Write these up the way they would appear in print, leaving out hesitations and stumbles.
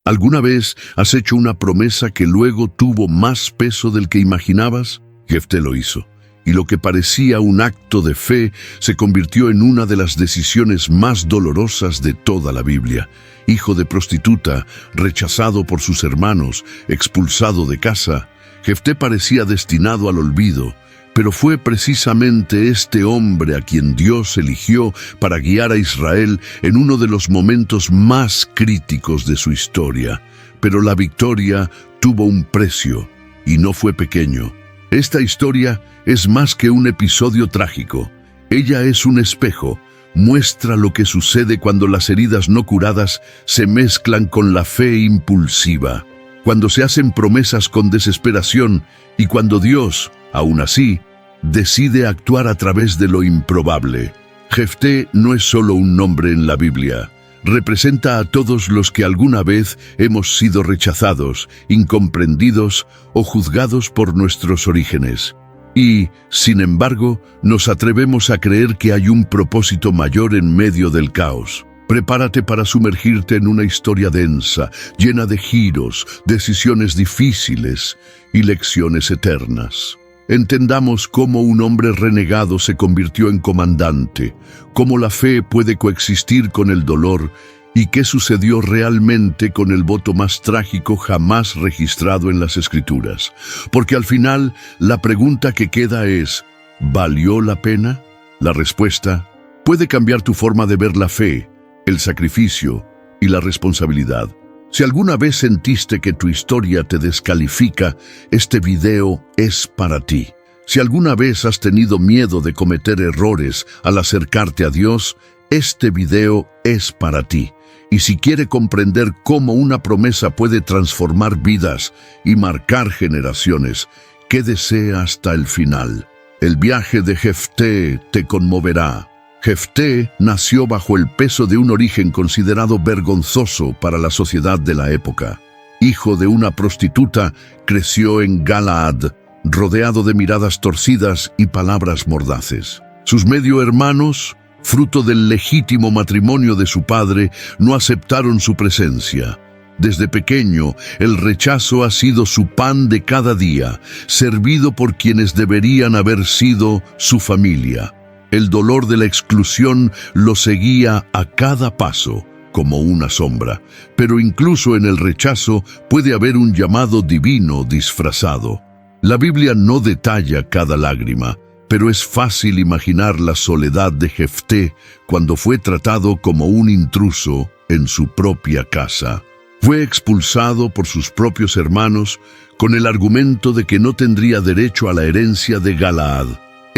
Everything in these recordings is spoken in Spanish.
¿Alguna vez has hecho una promesa que luego tuvo más peso del que imaginabas? Jefté lo hizo, y lo que parecía un acto de fe se convirtió en una de las decisiones más dolorosas de toda la Biblia. Hijo de prostituta, rechazado por sus hermanos, expulsado de casa, Jefté parecía destinado al olvido, pero fue precisamente este hombre a quien Dios eligió para guiar a Israel en uno de los momentos más críticos de su historia. Pero la victoria tuvo un precio, y no fue pequeño. Esta historia es más que un episodio trágico. Ella es un espejo, muestra lo que sucede cuando las heridas no curadas se mezclan con la fe impulsiva, cuando se hacen promesas con desesperación y cuando Dios, aún así, decide actuar a través de lo improbable. Jefté no es solo un nombre en la Biblia. Representa a todos los que alguna vez hemos sido rechazados, incomprendidos o juzgados por nuestros orígenes. Y, sin embargo, nos atrevemos a creer que hay un propósito mayor en medio del caos. Prepárate para sumergirte en una historia densa, llena de giros, decisiones difíciles y lecciones eternas. Entendamos cómo un hombre renegado se convirtió en comandante, cómo la fe puede coexistir con el dolor y qué sucedió realmente con el voto más trágico jamás registrado en las Escrituras. Porque al final, la pregunta que queda es, ¿valió la pena? La respuesta puede cambiar tu forma de ver la fe, el sacrificio y la responsabilidad. Si alguna vez sentiste que tu historia te descalifica, este video es para ti. Si alguna vez has tenido miedo de cometer errores al acercarte a Dios, este video es para ti. Y si quiere comprender cómo una promesa puede transformar vidas y marcar generaciones, quédese hasta el final. El viaje de Jefté te conmoverá. Jefté nació bajo el peso de un origen considerado vergonzoso para la sociedad de la época. Hijo de una prostituta, creció en Galaad, rodeado de miradas torcidas y palabras mordaces. Sus medio hermanos, fruto del legítimo matrimonio de su padre, no aceptaron su presencia. Desde pequeño, el rechazo ha sido su pan de cada día, servido por quienes deberían haber sido su familia. El dolor de la exclusión lo seguía a cada paso, como una sombra. Pero incluso en el rechazo puede haber un llamado divino disfrazado. La Biblia no detalla cada lágrima, pero es fácil imaginar la soledad de Jefté cuando fue tratado como un intruso en su propia casa. Fue expulsado por sus propios hermanos con el argumento de que no tendría derecho a la herencia de Galaad.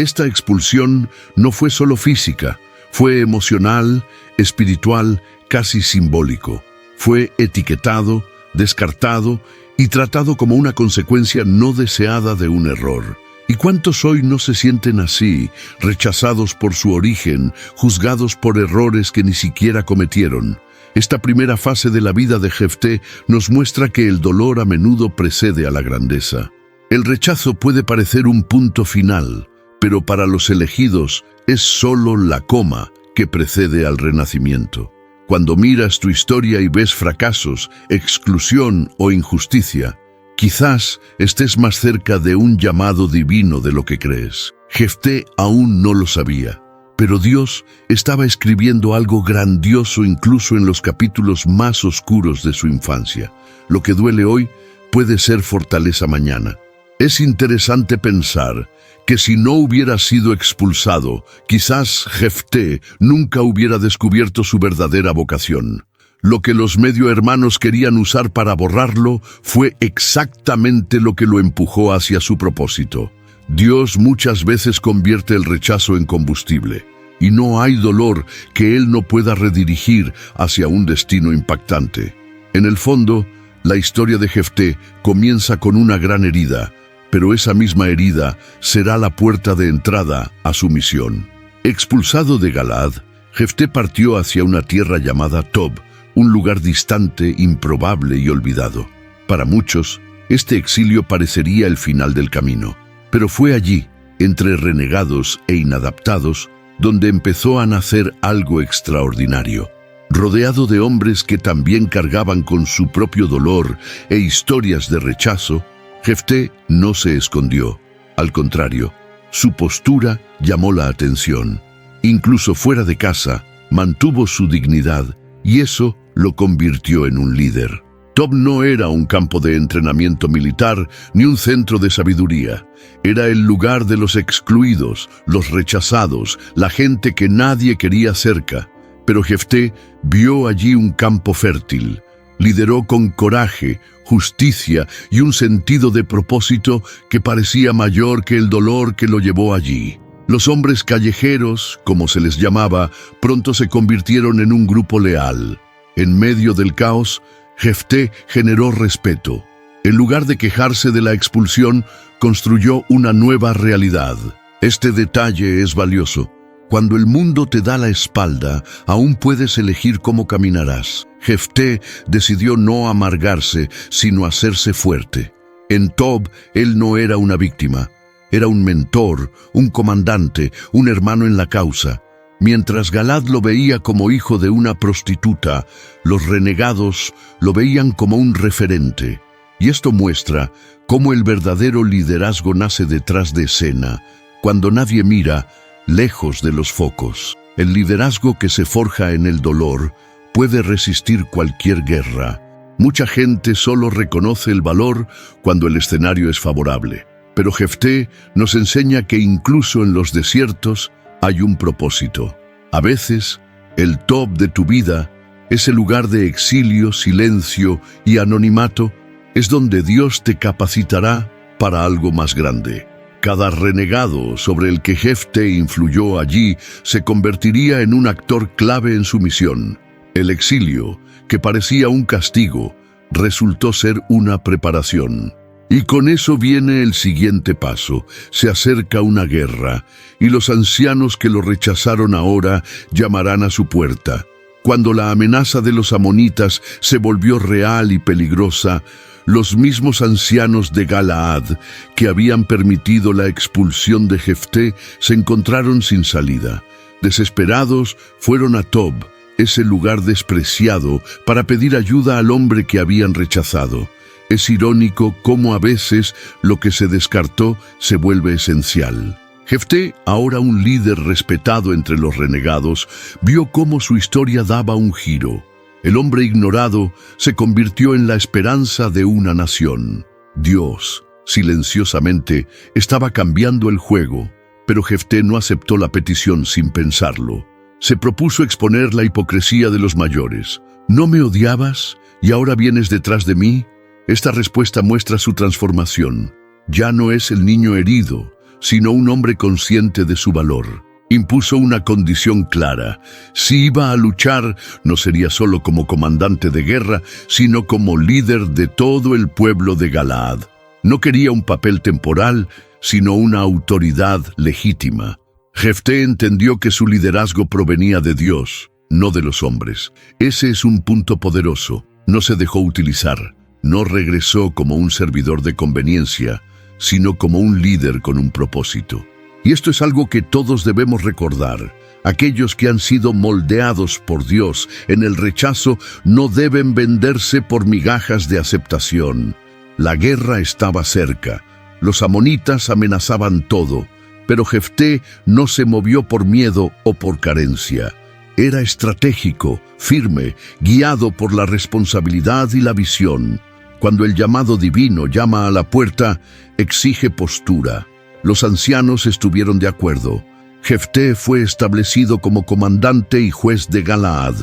Esta expulsión no fue solo física, fue emocional, espiritual, casi simbólico. Fue etiquetado, descartado y tratado como una consecuencia no deseada de un error. ¿Y cuántos hoy no se sienten así, rechazados por su origen, juzgados por errores que ni siquiera cometieron? Esta primera fase de la vida de Jefté nos muestra que el dolor a menudo precede a la grandeza. El rechazo puede parecer un punto final, pero para los elegidos es solo la coma que precede al renacimiento. Cuando miras tu historia y ves fracasos, exclusión o injusticia, quizás estés más cerca de un llamado divino de lo que crees. Jefté aún no lo sabía, pero Dios estaba escribiendo algo grandioso incluso en los capítulos más oscuros de su infancia. Lo que duele hoy puede ser fortaleza mañana. Es interesante pensar que si no hubiera sido expulsado, quizás Jefté nunca hubiera descubierto su verdadera vocación. Lo que los medio hermanos querían usar para borrarlo fue exactamente lo que lo empujó hacia su propósito. Dios muchas veces convierte el rechazo en combustible, y no hay dolor que Él no pueda redirigir hacia un destino impactante. En el fondo, la historia de Jefté comienza con una gran herida, pero esa misma herida será la puerta de entrada a su misión. Expulsado de Galaad, Jefté partió hacia una tierra llamada Tob, un lugar distante, improbable y olvidado. Para muchos, este exilio parecería el final del camino, pero fue allí, entre renegados e inadaptados, donde empezó a nacer algo extraordinario. Rodeado de hombres que también cargaban con su propio dolor e historias de rechazo, Jefté no se escondió. Al contrario, su postura llamó la atención. Incluso fuera de casa, mantuvo su dignidad y eso lo convirtió en un líder. Tob no era un campo de entrenamiento militar ni un centro de sabiduría. Era el lugar de los excluidos, los rechazados, la gente que nadie quería cerca. Pero Jefté vio allí un campo fértil. Lideró con coraje, justicia y un sentido de propósito que parecía mayor que el dolor que lo llevó allí. Los hombres callejeros, como se les llamaba, pronto se convirtieron en un grupo leal. En medio del caos, Jefté generó respeto. En lugar de quejarse de la expulsión, construyó una nueva realidad. Este detalle es valioso. Cuando el mundo te da la espalda, aún puedes elegir cómo caminarás. Jefté decidió no amargarse, sino hacerse fuerte. En Tob, él no era una víctima. Era un mentor, un comandante, un hermano en la causa. Mientras Galaad lo veía como hijo de una prostituta, los renegados lo veían como un referente. Y esto muestra cómo el verdadero liderazgo nace detrás de escena, cuando nadie mira, lejos de los focos. El liderazgo que se forja en el dolor puede resistir cualquier guerra. Mucha gente solo reconoce el valor cuando el escenario es favorable. Pero Jefté nos enseña que incluso en los desiertos hay un propósito. A veces, el Tob de tu vida, ese lugar de exilio, silencio y anonimato, es donde Dios te capacitará para algo más grande. Cada renegado sobre el que Jefté influyó allí se convertiría en un actor clave en su misión. El exilio, que parecía un castigo, resultó ser una preparación. Y con eso viene el siguiente paso. Se acerca una guerra, y los ancianos que lo rechazaron ahora llamarán a su puerta. Cuando la amenaza de los amonitas se volvió real y peligrosa, los mismos ancianos de Galaad, que habían permitido la expulsión de Jefté, se encontraron sin salida. Desesperados, fueron a Tob, ese lugar despreciado, para pedir ayuda al hombre que habían rechazado. Es irónico cómo a veces lo que se descartó se vuelve esencial. Jefté, ahora un líder respetado entre los renegados, vio cómo su historia daba un giro. El hombre ignorado se convirtió en la esperanza de una nación. Dios, silenciosamente, estaba cambiando el juego, pero Jefté no aceptó la petición sin pensarlo. Se propuso exponer la hipocresía de los mayores. ¿No me odiabas y ahora vienes detrás de mí? Esta respuesta muestra su transformación. Ya no es el niño herido, sino un hombre consciente de su valor. Impuso una condición clara. Si iba a luchar, no sería solo como comandante de guerra, sino como líder de todo el pueblo de Galaad. No quería un papel temporal, sino una autoridad legítima. Jefté entendió que su liderazgo provenía de Dios, no de los hombres. Ese es un punto poderoso. No se dejó utilizar. No regresó como un servidor de conveniencia, sino como un líder con un propósito. Y esto es algo que todos debemos recordar. Aquellos que han sido moldeados por Dios en el rechazo no deben venderse por migajas de aceptación. La guerra estaba cerca. Los amonitas amenazaban todo, pero Jefté no se movió por miedo o por carencia. Era estratégico, firme, guiado por la responsabilidad y la visión. Cuando el llamado divino llama a la puerta, exige postura. Los ancianos estuvieron de acuerdo. Jefté fue establecido como comandante y juez de Galaad.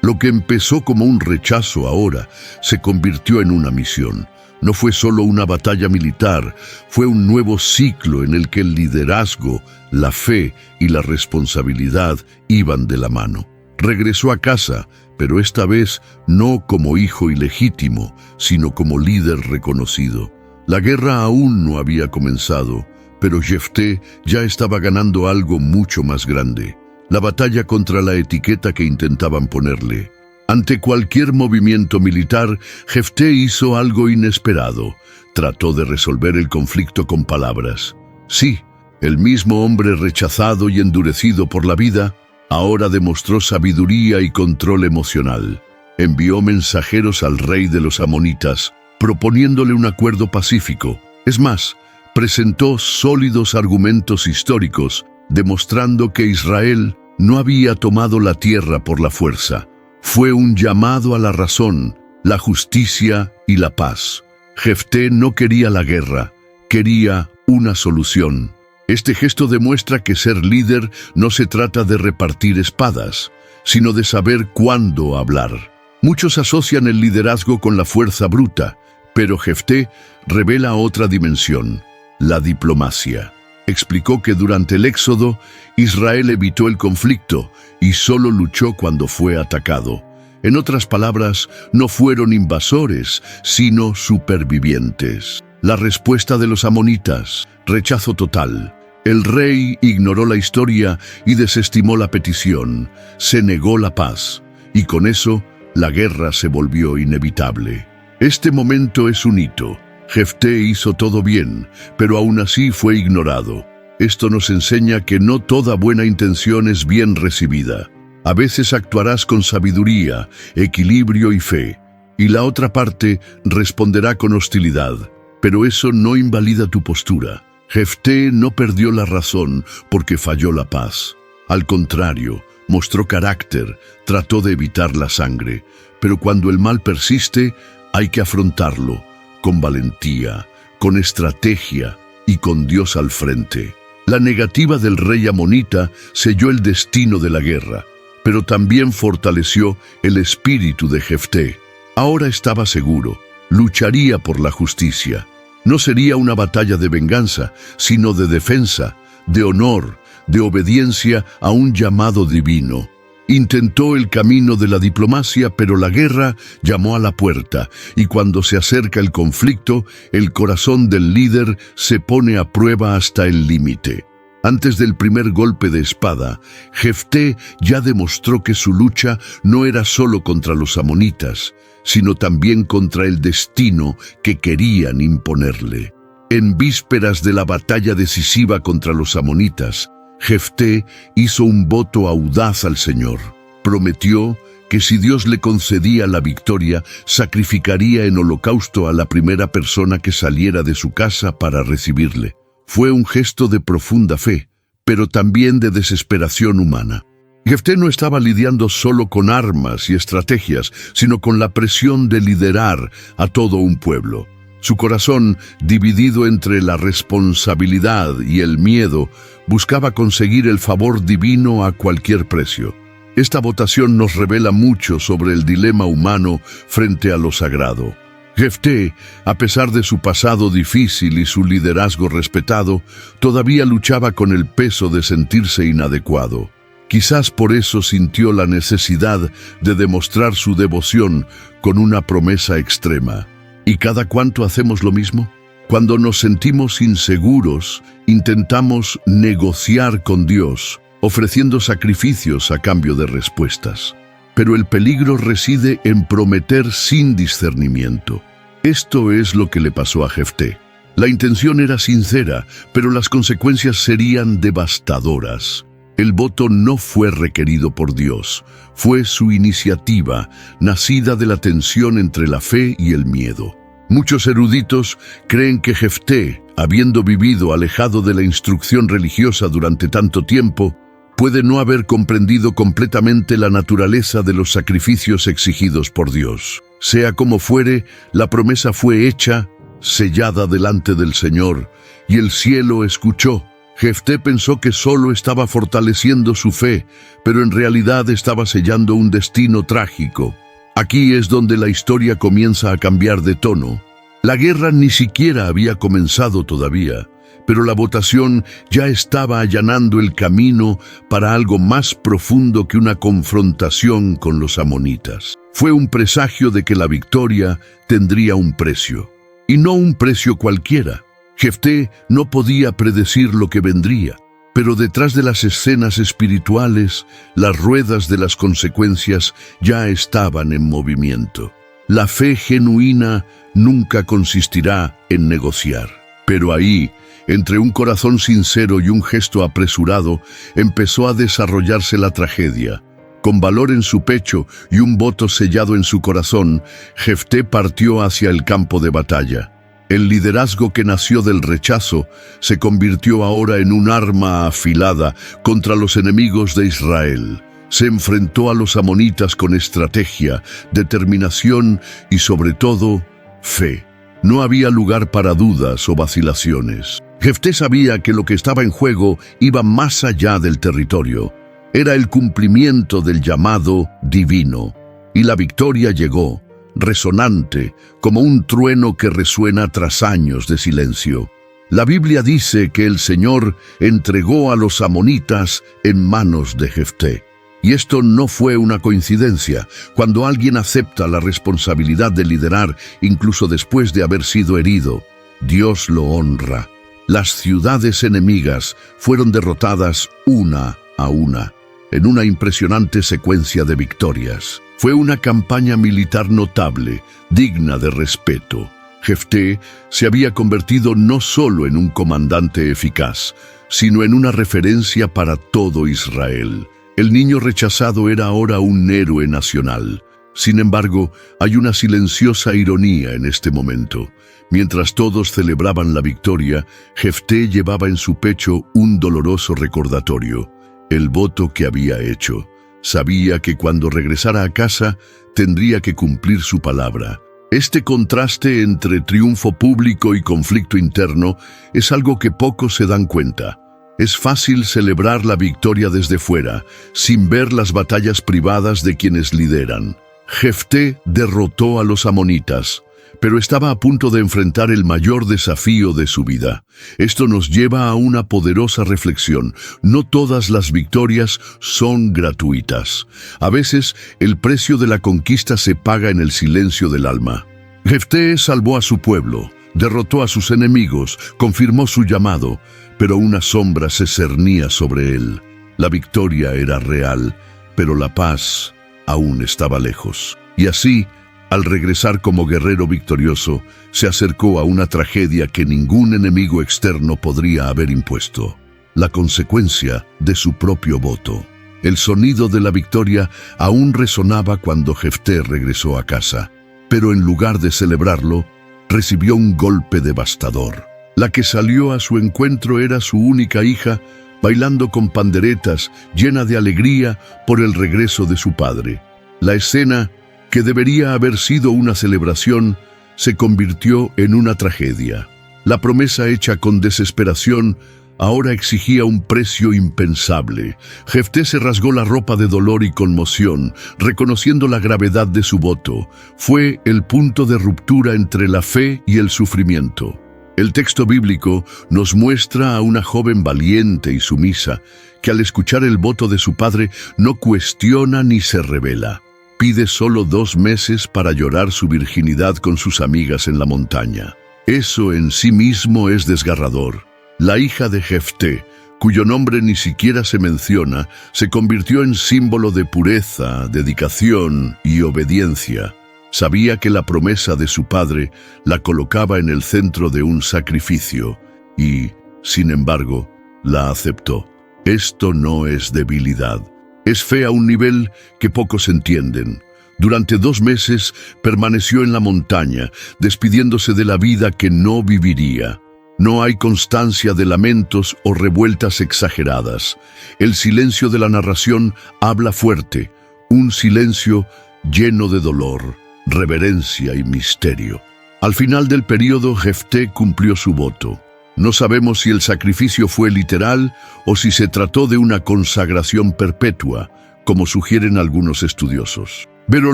Lo que empezó como un rechazo ahora se convirtió en una misión. No fue solo una batalla militar, fue un nuevo ciclo en el que el liderazgo, la fe y la responsabilidad iban de la mano. Regresó a casa, pero esta vez no como hijo ilegítimo, sino como líder reconocido. La guerra aún no había comenzado, pero Jefté ya estaba ganando algo mucho más grande: la batalla contra la etiqueta que intentaban ponerle. Ante cualquier movimiento militar, Jefté hizo algo inesperado. Trató de resolver el conflicto con palabras. Sí, el mismo hombre rechazado y endurecido por la vida, Ahora demostró sabiduría y control emocional. Envió mensajeros al rey de los amonitas, proponiéndole un acuerdo pacífico. Es más, presentó sólidos argumentos históricos, demostrando que Israel no había tomado la tierra por la fuerza. Fue un llamado a la razón, la justicia y la paz. Jefté no quería la guerra, quería una solución. Este gesto demuestra que ser líder no se trata de repartir espadas, sino de saber cuándo hablar. Muchos asocian el liderazgo con la fuerza bruta, pero Jefté revela otra dimensión, la diplomacia. Explicó que durante el Éxodo, Israel evitó el conflicto y solo luchó cuando fue atacado. En otras palabras, no fueron invasores, sino supervivientes. La respuesta de los amonitas: rechazo total. El rey ignoró la historia y desestimó la petición. Se negó la paz, y con eso, la guerra se volvió inevitable. Este momento es un hito. Jefté hizo todo bien, pero aún así fue ignorado. Esto nos enseña que no toda buena intención es bien recibida. A veces actuarás con sabiduría, equilibrio y fe, y la otra parte responderá con hostilidad, pero eso no invalida tu postura. Jefté no perdió la razón porque falló la paz. Al contrario, mostró carácter, trató de evitar la sangre, pero cuando el mal persiste, hay que afrontarlo, con valentía, con estrategia y con Dios al frente. La negativa del rey amonita selló el destino de la guerra, pero también fortaleció el espíritu de Jefté. Ahora estaba seguro, lucharía por la justicia. No sería una batalla de venganza, sino de defensa, de honor, de obediencia a un llamado divino. Intentó el camino de la diplomacia, pero la guerra llamó a la puerta, y cuando se acerca el conflicto, el corazón del líder se pone a prueba hasta el límite. Antes del primer golpe de espada, Jefté ya demostró que su lucha no era solo contra los amonitas, sino también contra el destino que querían imponerle. En vísperas de la batalla decisiva contra los amonitas, Jefté hizo un voto audaz al Señor. Prometió que si Dios le concedía la victoria, sacrificaría en holocausto a la primera persona que saliera de su casa para recibirle. Fue un gesto de profunda fe, pero también de desesperación humana. Jefté no estaba lidiando solo con armas y estrategias, sino con la presión de liderar a todo un pueblo. Su corazón, dividido entre la responsabilidad y el miedo, buscaba conseguir el favor divino a cualquier precio. Esta votación nos revela mucho sobre el dilema humano frente a lo sagrado. Jefté, a pesar de su pasado difícil y su liderazgo respetado, todavía luchaba con el peso de sentirse inadecuado. Quizás por eso sintió la necesidad de demostrar su devoción con una promesa extrema. ¿Y cada cuánto hacemos lo mismo? Cuando nos sentimos inseguros, intentamos negociar con Dios, ofreciendo sacrificios a cambio de respuestas. Pero el peligro reside en prometer sin discernimiento. Esto es lo que le pasó a Jefté. La intención era sincera, pero las consecuencias serían devastadoras. El voto no fue requerido por Dios, fue su iniciativa, nacida de la tensión entre la fe y el miedo. Muchos eruditos creen que Jefté, habiendo vivido alejado de la instrucción religiosa durante tanto tiempo, puede no haber comprendido completamente la naturaleza de los sacrificios exigidos por Dios. Sea como fuere, la promesa fue hecha, sellada delante del Señor, y el cielo escuchó. Jefté pensó que solo estaba fortaleciendo su fe, pero en realidad estaba sellando un destino trágico. Aquí es donde la historia comienza a cambiar de tono. La guerra ni siquiera había comenzado todavía, pero la votación ya estaba allanando el camino para algo más profundo que una confrontación con los amonitas. Fue un presagio de que la victoria tendría un precio, y no un precio cualquiera. Jefté no podía predecir lo que vendría, pero detrás de las escenas espirituales, las ruedas de las consecuencias ya estaban en movimiento. La fe genuina nunca consistirá en negociar, pero ahí, Entre un corazón sincero y un gesto apresurado, empezó a desarrollarse la tragedia. Con valor en su pecho y un voto sellado en su corazón, Jefté partió hacia el campo de batalla. El liderazgo que nació del rechazo se convirtió ahora en un arma afilada contra los enemigos de Israel. Se enfrentó a los amonitas con estrategia, determinación y, sobre todo, fe. No había lugar para dudas o vacilaciones. Jefté sabía que lo que estaba en juego iba más allá del territorio. Era el cumplimiento del llamado divino. Y la victoria llegó, resonante, como un trueno que resuena tras años de silencio. La Biblia dice que el Señor entregó a los amonitas en manos de Jefté. Y esto no fue una coincidencia. Cuando alguien acepta la responsabilidad de liderar, incluso después de haber sido herido, Dios lo honra. Las ciudades enemigas fueron derrotadas una a una, en una impresionante secuencia de victorias. Fue una campaña militar notable, digna de respeto. Jefté se había convertido no solo en un comandante eficaz, sino en una referencia para todo Israel. El niño rechazado era ahora un héroe nacional. Sin embargo, hay una silenciosa ironía en este momento. Mientras todos celebraban la victoria, Jefté llevaba en su pecho un doloroso recordatorio, el voto que había hecho. Sabía que cuando regresara a casa tendría que cumplir su palabra. Este contraste entre triunfo público y conflicto interno es algo que pocos se dan cuenta. Es fácil celebrar la victoria desde fuera, sin ver las batallas privadas de quienes lideran. Jefté derrotó a los amonitas, pero estaba a punto de enfrentar el mayor desafío de su vida. Esto nos lleva a una poderosa reflexión. No todas las victorias son gratuitas. A veces, el precio de la conquista se paga en el silencio del alma. Jefté salvó a su pueblo, derrotó a sus enemigos, confirmó su llamado, pero una sombra se cernía sobre él. La victoria era real, pero la paz aún estaba lejos. Y así, al regresar como guerrero victorioso, se acercó a una tragedia que ningún enemigo externo podría haber impuesto: la consecuencia de su propio voto. El sonido de la victoria aún resonaba cuando Jefté regresó a casa, pero en lugar de celebrarlo, recibió un golpe devastador. La que salió a su encuentro era su única hija, bailando con panderetas, llena de alegría por el regreso de su padre. La escena, que debería haber sido una celebración, se convirtió en una tragedia. La promesa hecha con desesperación ahora exigía un precio impensable. Jefté se rasgó la ropa de dolor y conmoción, reconociendo la gravedad de su voto. Fue el punto de ruptura entre la fe y el sufrimiento. El texto bíblico nos muestra a una joven valiente y sumisa, que al escuchar el voto de su padre no cuestiona ni se rebela. Pide solo 2 meses para llorar su virginidad con sus amigas en la montaña. Eso en sí mismo es desgarrador. La hija de Jefté, cuyo nombre ni siquiera se menciona, se convirtió en símbolo de pureza, dedicación y obediencia. Sabía que la promesa de su padre la colocaba en el centro de un sacrificio y, sin embargo, la aceptó. Esto no es debilidad. Es fe a un nivel que pocos entienden. Durante 2 meses permaneció en la montaña, despidiéndose de la vida que no viviría. No hay constancia de lamentos o revueltas exageradas. El silencio de la narración habla fuerte, un silencio lleno de dolor, reverencia y misterio. Al final del periodo, Jefté cumplió su voto. No sabemos si el sacrificio fue literal o si se trató de una consagración perpetua, como sugieren algunos estudiosos. Pero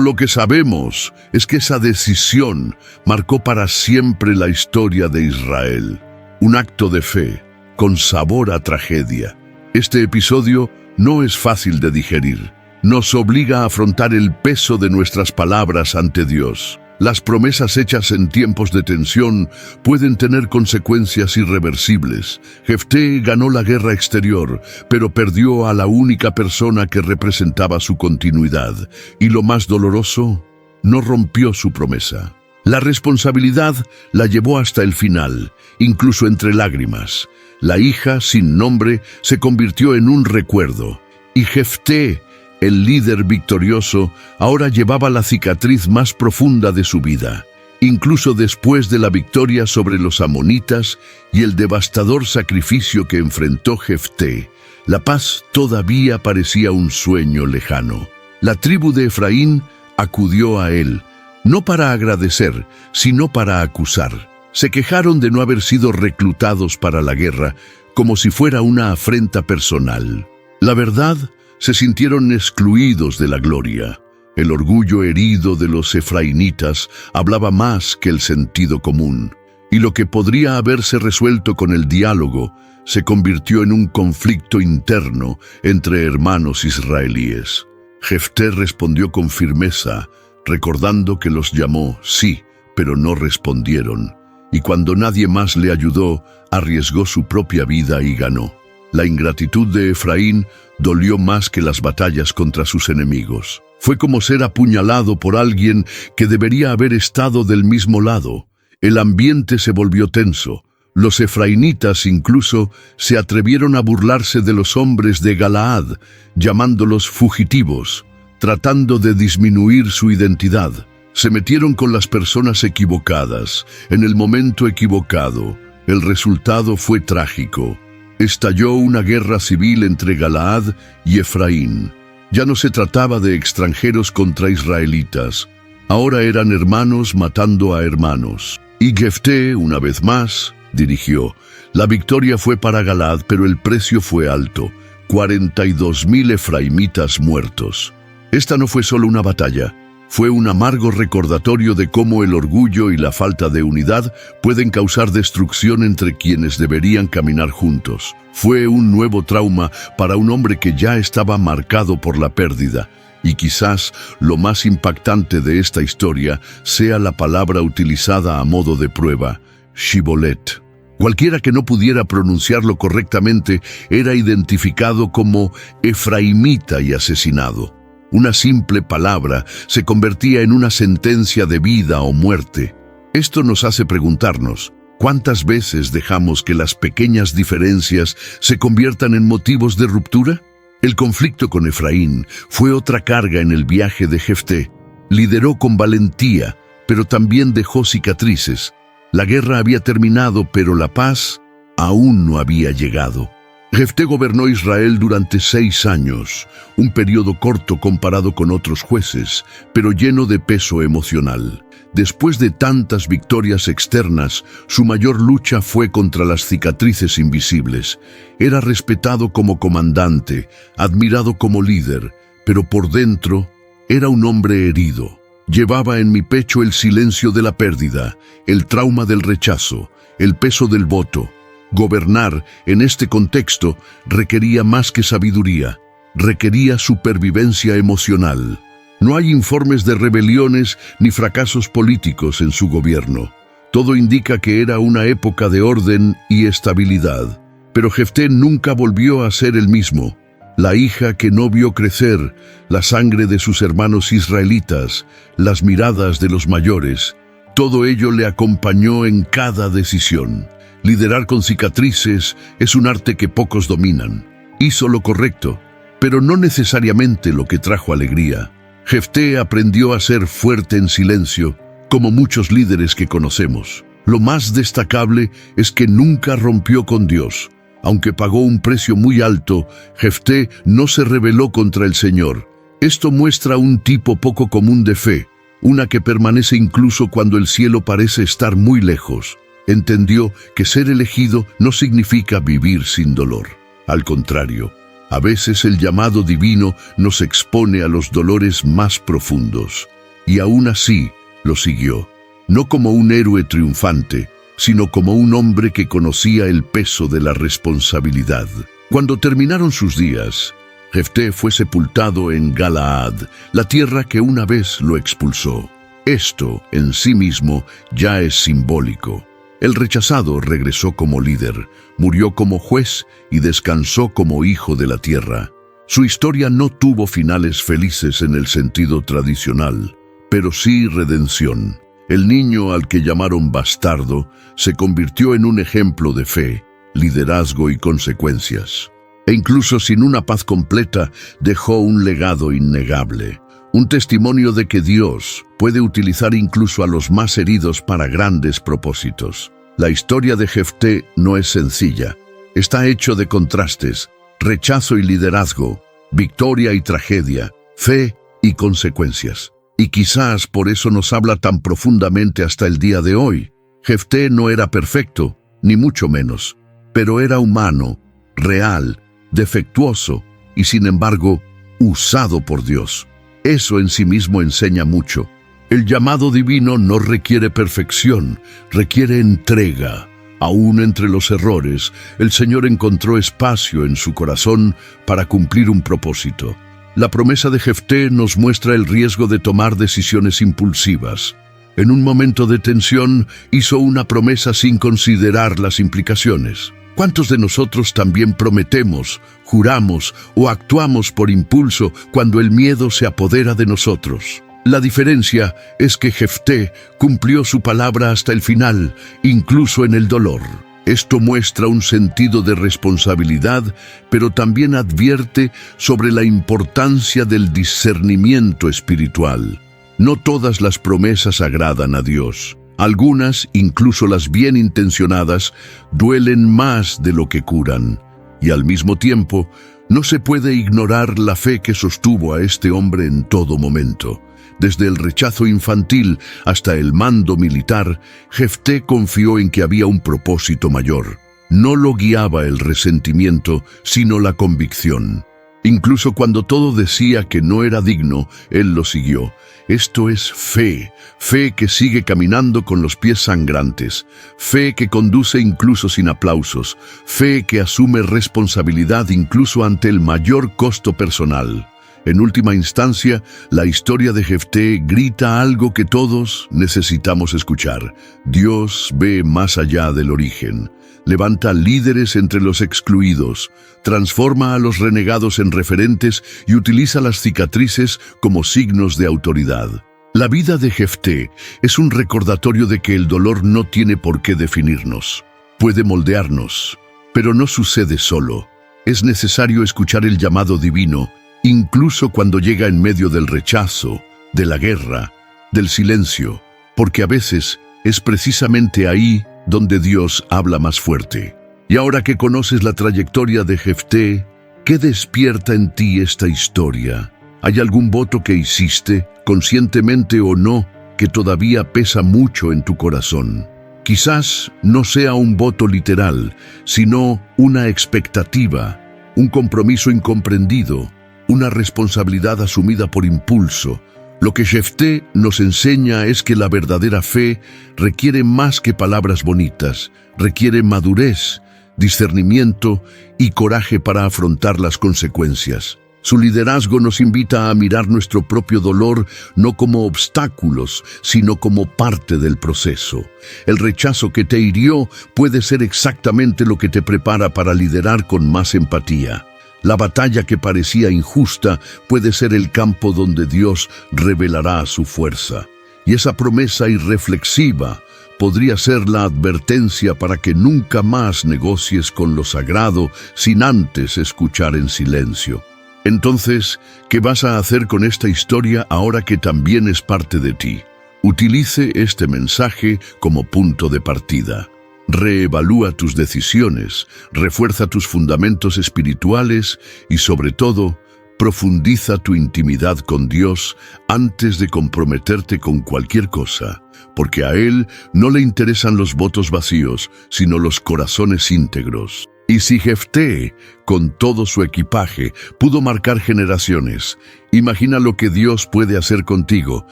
lo que sabemos es que esa decisión marcó para siempre la historia de Israel. Un acto de fe, con sabor a tragedia. Este episodio no es fácil de digerir. Nos obliga a afrontar el peso de nuestras palabras ante Dios. Las promesas hechas en tiempos de tensión pueden tener consecuencias irreversibles. Jefté ganó la guerra exterior, pero perdió a la única persona que representaba su continuidad. Y lo más doloroso, no rompió su promesa. La responsabilidad la llevó hasta el final, incluso entre lágrimas. La hija, sin nombre, se convirtió en un recuerdo. Y Jefté, el líder victorioso, ahora llevaba la cicatriz más profunda de su vida. Incluso después de la victoria sobre los amonitas y el devastador sacrificio que enfrentó Jefté, la paz todavía parecía un sueño lejano. La tribu de Efraín acudió a él, no para agradecer, sino para acusar. Se quejaron de no haber sido reclutados para la guerra, como si fuera una afrenta personal. La verdad, se sintieron excluidos de la gloria. El orgullo herido de los efraínitas hablaba más que el sentido común, y lo que podría haberse resuelto con el diálogo se convirtió en un conflicto interno entre hermanos israelíes. Jefté respondió con firmeza, recordando que los llamó, sí, pero no respondieron, y cuando nadie más le ayudó, arriesgó su propia vida y ganó. La ingratitud de Efraín dolió más que las batallas contra sus enemigos. Fue como ser apuñalado por alguien que debería haber estado del mismo lado. El ambiente se volvió tenso. Los efraínitas incluso se atrevieron a burlarse de los hombres de Galaad, llamándolos fugitivos, tratando de disminuir su identidad. Se metieron con las personas equivocadas, en el momento equivocado. El resultado fue trágico. Estalló una guerra civil entre Galaad y Efraín. Ya no se trataba de extranjeros contra israelitas. Ahora eran hermanos matando a hermanos. Y Jefté, una vez más, dirigió. La victoria fue para Galaad, pero el precio fue alto. 42,000 efraimitas muertos. Esta no fue solo una batalla. Fue un amargo recordatorio de cómo el orgullo y la falta de unidad pueden causar destrucción entre quienes deberían caminar juntos. Fue un nuevo trauma para un hombre que ya estaba marcado por la pérdida. Y quizás lo más impactante de esta historia sea la palabra utilizada a modo de prueba, Shibolet. Cualquiera que no pudiera pronunciarlo correctamente era identificado como efraimita y asesinado. Una simple palabra se convertía en una sentencia de vida o muerte. Esto nos hace preguntarnos, ¿cuántas veces dejamos que las pequeñas diferencias se conviertan en motivos de ruptura? El conflicto con Efraín fue otra carga en el viaje de Jefté. Lideró con valentía, pero también dejó cicatrices. La guerra había terminado, pero la paz aún no había llegado. Jefté gobernó Israel durante 6 años, un periodo corto comparado con otros jueces, pero lleno de peso emocional. Después de tantas victorias externas, su mayor lucha fue contra las cicatrices invisibles. Era respetado como comandante, admirado como líder, pero por dentro era un hombre herido. Llevaba en mi pecho el silencio de la pérdida, el trauma del rechazo, el peso del voto. Gobernar en este contexto requería más que sabiduría, requería supervivencia emocional. No hay informes de rebeliones ni fracasos políticos en su gobierno. Todo indica que era una época de orden y estabilidad. Pero Jefté nunca volvió a ser el mismo. La hija que no vio crecer, la sangre de sus hermanos israelitas, las miradas de los mayores, todo ello le acompañó en cada decisión. Liderar con cicatrices es un arte que pocos dominan. Hizo lo correcto, pero no necesariamente lo que trajo alegría. Jefté aprendió a ser fuerte en silencio, como muchos líderes que conocemos. Lo más destacable es que nunca rompió con Dios. Aunque pagó un precio muy alto, Jefté no se rebeló contra el Señor. Esto muestra un tipo poco común de fe, una que permanece incluso cuando el cielo parece estar muy lejos. Entendió que ser elegido no significa vivir sin dolor. Al contrario, a veces el llamado divino nos expone a los dolores más profundos. Y aún así lo siguió, no como un héroe triunfante, sino como un hombre que conocía el peso de la responsabilidad. Cuando terminaron sus días, Jefté fue sepultado en Galaad, la tierra que una vez lo expulsó. Esto, en sí mismo, ya es simbólico. El rechazado regresó como líder, murió como juez y descansó como hijo de la tierra. Su historia no tuvo finales felices en el sentido tradicional, pero sí redención. El niño al que llamaron bastardo se convirtió en un ejemplo de fe, liderazgo y consecuencias. E incluso sin una paz completa, dejó un legado innegable, un testimonio de que Dios puede utilizar incluso a los más heridos para grandes propósitos. La historia de Jefté no es sencilla. Está hecho de contrastes, rechazo y liderazgo, victoria y tragedia, fe y consecuencias. Y quizás por eso nos habla tan profundamente hasta el día de hoy. Jefté no era perfecto, ni mucho menos, pero era humano, real, defectuoso y sin embargo, usado por Dios. Eso en sí mismo enseña mucho. El llamado divino no requiere perfección, requiere entrega. Aún entre los errores, el Señor encontró espacio en su corazón para cumplir un propósito. La promesa de Jefté nos muestra el riesgo de tomar decisiones impulsivas. En un momento de tensión, hizo una promesa sin considerar las implicaciones. ¿Cuántos de nosotros también prometemos, juramos o actuamos por impulso cuando el miedo se apodera de nosotros? La diferencia es que Jefté cumplió su palabra hasta el final, incluso en el dolor. Esto muestra un sentido de responsabilidad, pero también advierte sobre la importancia del discernimiento espiritual. No todas las promesas agradan a Dios. Algunas, incluso las bien intencionadas, duelen más de lo que curan. Y al mismo tiempo, no se puede ignorar la fe que sostuvo a este hombre en todo momento. Desde el rechazo infantil hasta el mando militar, Jefté confió en que había un propósito mayor. No lo guiaba el resentimiento, sino la convicción. Incluso cuando todo decía que no era digno, él lo siguió. Esto es fe, fe que sigue caminando con los pies sangrantes, fe que conduce incluso sin aplausos, fe que asume responsabilidad incluso ante el mayor costo personal. En última instancia, la historia de Jefté grita algo que todos necesitamos escuchar. Dios ve más allá del origen. Levanta líderes entre los excluidos, transforma a los renegados en referentes y utiliza las cicatrices como signos de autoridad. La vida de Jefté es un recordatorio de que el dolor no tiene por qué definirnos. Puede moldearnos, pero no sucede solo. Es necesario escuchar el llamado divino, incluso cuando llega en medio del rechazo, de la guerra, del silencio, porque a veces es precisamente ahí donde Dios habla más fuerte. Y ahora que conoces la trayectoria de Jefté, ¿qué despierta en ti esta historia? ¿Hay algún voto que hiciste, conscientemente o no, que todavía pesa mucho en tu corazón? Quizás no sea un voto literal, sino una expectativa, un compromiso incomprendido, una responsabilidad asumida por impulso. Lo que Jefté nos enseña es que la verdadera fe requiere más que palabras bonitas, requiere madurez, discernimiento y coraje para afrontar las consecuencias. Su liderazgo nos invita a mirar nuestro propio dolor no como obstáculos, sino como parte del proceso. El rechazo que te hirió puede ser exactamente lo que te prepara para liderar con más empatía. La batalla que parecía injusta puede ser el campo donde Dios revelará su fuerza. Y esa promesa irreflexiva podría ser la advertencia para que nunca más negocies con lo sagrado sin antes escuchar en silencio. Entonces, ¿qué vas a hacer con esta historia ahora que también es parte de ti? Utilice este mensaje como punto de partida. Reevalúa tus decisiones, refuerza tus fundamentos espirituales y, sobre todo, profundiza tu intimidad con Dios antes de comprometerte con cualquier cosa, porque a Él no le interesan los votos vacíos, sino los corazones íntegros. Y si Jefté, con todo su equipaje, pudo marcar generaciones, imagina lo que Dios puede hacer contigo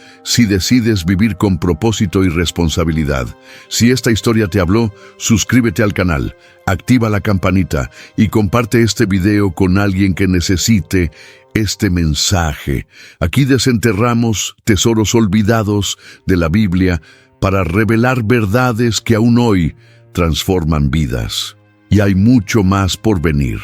si decides vivir con propósito y responsabilidad. Si esta historia te habló, suscríbete al canal, activa la campanita y comparte este video con alguien que necesite este mensaje. Aquí desenterramos tesoros olvidados de la Biblia para revelar verdades que aún hoy transforman vidas. Y hay mucho más por venir.